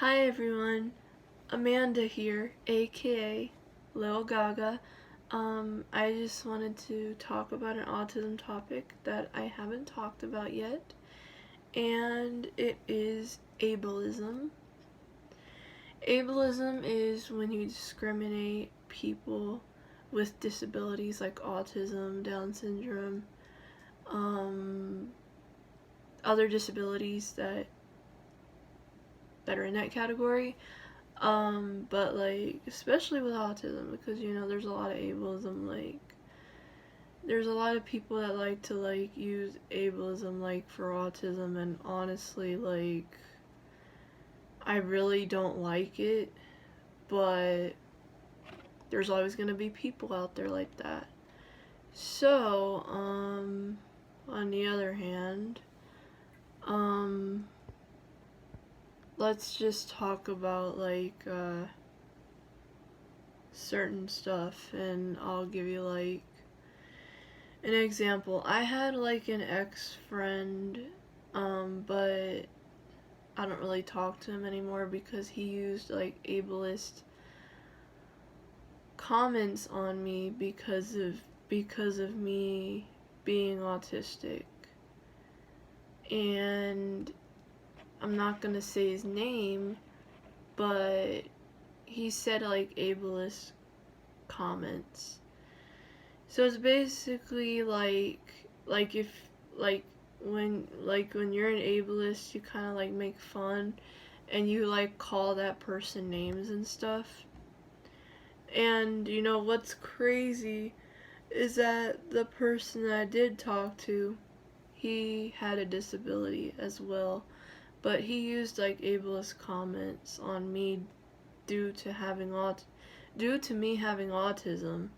Hi everyone, Amanda here, aka Lil Gaga. I just wanted to talk about an autism topic that I haven't talked about yet, and it is ableism. Ableism is when you discriminate people with disabilities like autism, Down syndrome, other disabilities that are in that category. But like, especially with autism, because there's a lot of ableism, like, there's a lot of people that like to like use ableism like for autism, and honestly, like, I really don't like it, but there's always gonna be people out there like that. So, on the other hand, um, let's just talk about like, certain stuff, and I'll give you like an example. I had like an ex-friend, but I don't really talk to him anymore because he used like ableist comments on me because of me being autistic. And I'm not gonna say his name, but he said like ableist comments. So it's basically like if like when you're an ableist, you kind of like make fun and you like call that person names and stuff. And what's crazy is that the person that I did talk to, he had a disability as well, but he used like ableist comments on me due to due to me having autism,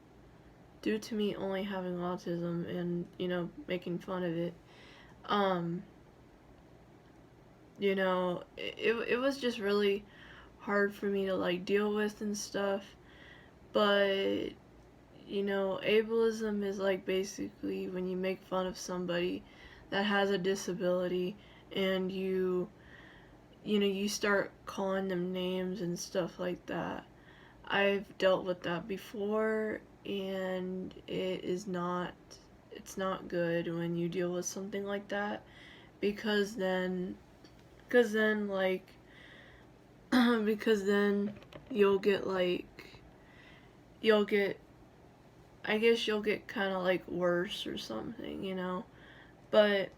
due to me only having autism, and making fun of it. um it was just really hard for me to like deal with and stuff. But ableism is like basically when you make fun of somebody that has a disability, and you start calling them names and stuff like that. I've dealt with that before, and it's not good when you deal with something like that, because then like because then you'll get like you'll get I guess you'll get kind of like worse or something. But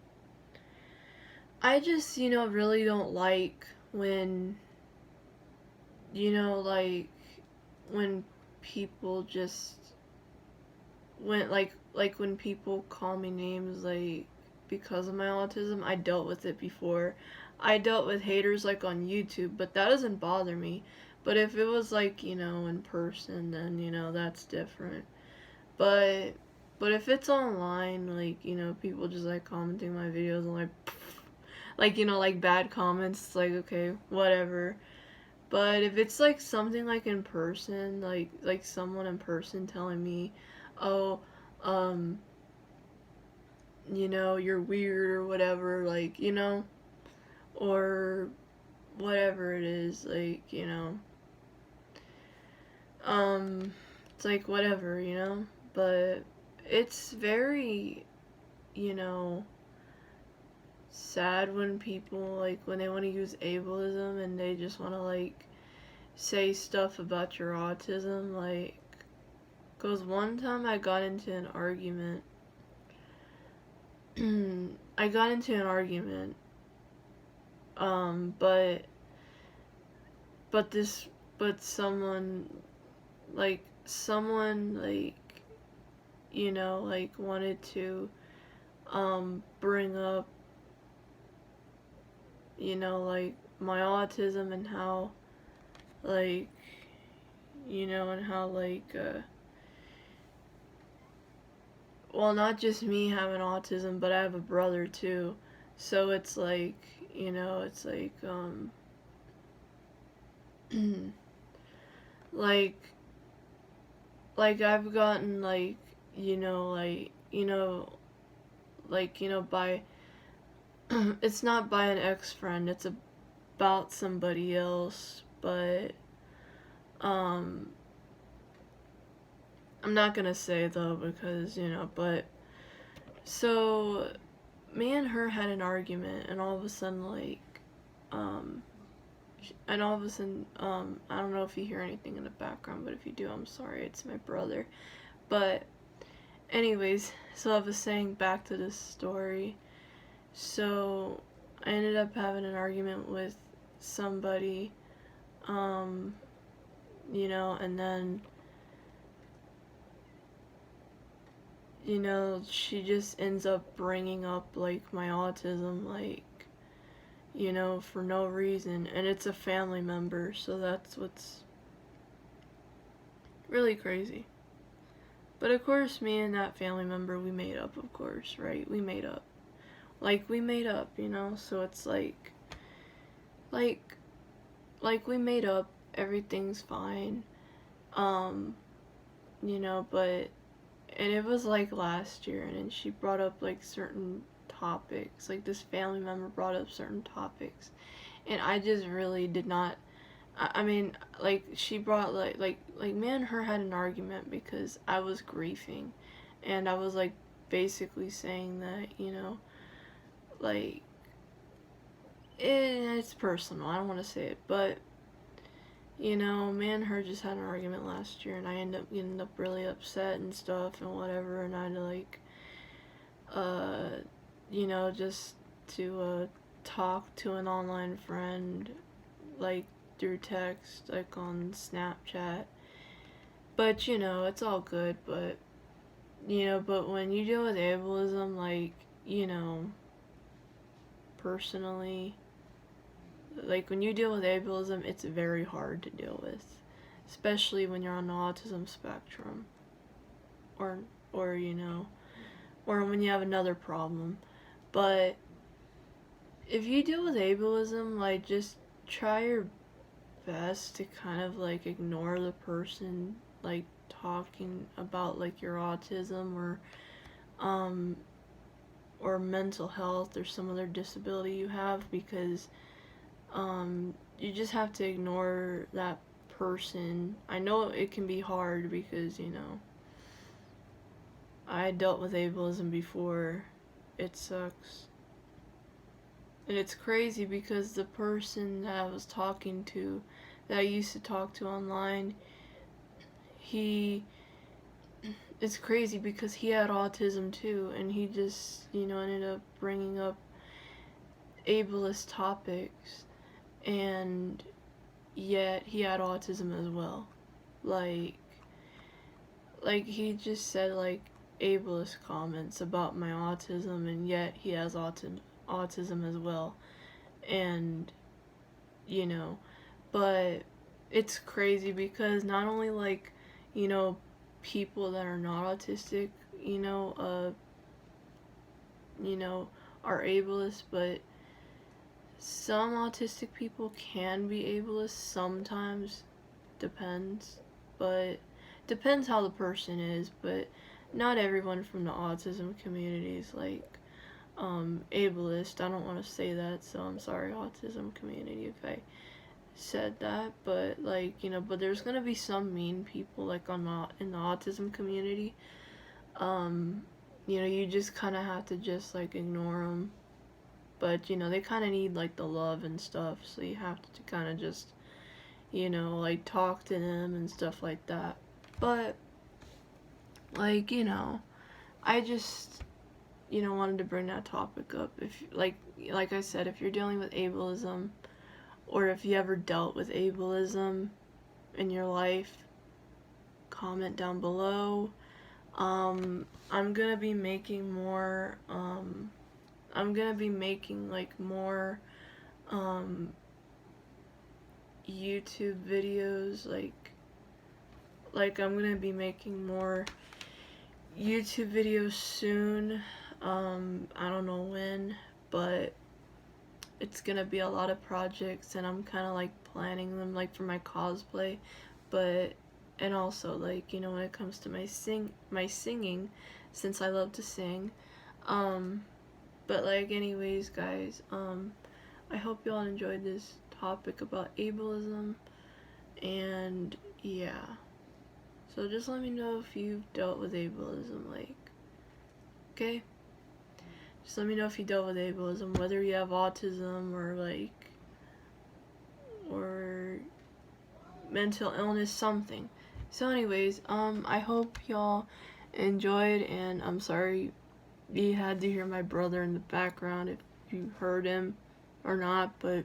I just really don't like when like when people just when people call me names like because of my autism. I dealt with it before. I dealt with haters like on YouTube, but that doesn't bother me. But if it was like, in person, then that's different. But if it's online, like, people just like commenting my videos and like like bad comments, it's like, okay, whatever. But if it's like something like in person, like someone in person telling me, "Oh, um, you're weird," or whatever, like, or whatever it is, like, it's like whatever. But it's very, you know, sad when people like when they want to use ableism and they just want to like say stuff about your autism, like, cause one time I got into an argument. I got into an argument, but this but someone like like wanted to bring up like my autism, and how like and how like well, not just me having autism, but I have a brother too. So it's like, it's like I've gotten like, by it's not by an ex-friend, it's about somebody else, but I'm not gonna say though because, but so me and her had an argument, and all of a sudden, um, I don't know if you hear anything in the background, but if you do, I'm sorry, it's my brother. But anyways, so I was saying, back to this story. So I ended up having an argument with somebody, and then, she just ends up bringing up, like, my autism, like, for no reason. And it's a family member, so that's what's really crazy. But of course, me and that family member, we made up, of course, right? We made up. Like, we made up, So it's like, we made up, everything's fine. But, and it was like last year, and then she brought up like certain topics, like this family member brought up certain topics, and I just really did not, I mean, like, she brought, like me and her had an argument because I was grieving, and I was, like, basically saying that, like, it's personal, I don't want to say it, but, me and her just had an argument last year, and I ended up getting really upset and stuff and whatever, and I had to, like, just to, talk to an online friend, like, through text, like, on Snapchat. But, it's all good, but, but when you deal with ableism, like, personally, like, when you deal with ableism, it's very hard to deal with, especially when you're on the autism spectrum, or, or when you have another problem. But if you deal with ableism, like, just try your best to kind of, like, ignore the person, like, talking about, like, your autism, or mental health, or some other disability you have, because you just have to ignore that person. I know it can be hard because, I dealt with ableism before. It sucks. And it's crazy because the person that I was talking to, that I used to talk to online, it's crazy because he had autism too, and he just, ended up bringing up ableist topics, and yet he had autism as well. Like he just said, like, ableist comments about my autism, and yet he has autism as well. And, but it's crazy because not only, like, people that are not autistic, are ableist, but some autistic people can be ableist sometimes. Depends. But depends how the person is, but not everyone from the autism community is, like, ableist. I don't want to say that, so I'm sorry, autism community, if I said that, but, like, but there's gonna be some mean people, like, in the autism community. You just kind of have to just, like, ignore them, but, they kind of need, like, the love and stuff, so you have to kind of just, like, talk to them and stuff like that. But, like, I just, wanted to bring that topic up. If, like I said, if you're dealing with ableism, or if you ever dealt with ableism in your life, comment down below. I'm gonna be making more, like, more, YouTube videos, like, I'm gonna be making more YouTube videos soon. I don't know when, but it's gonna be a lot of projects, and I'm kind of, like, planning them, like, for my cosplay, but, and also, like, when it comes to my singing, since I love to sing. But, like, anyways, guys, I hope y'all enjoyed this topic about ableism, and yeah. So just let me know if you've dealt with ableism, like, okay? Just let me know if you dealt with ableism, whether you have autism or like, or mental illness, something. So anyways, I hope y'all enjoyed, and I'm sorry you had to hear my brother in the background if you heard him or not, but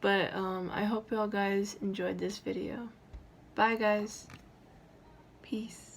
I hope y'all guys enjoyed this video. Bye guys. Peace.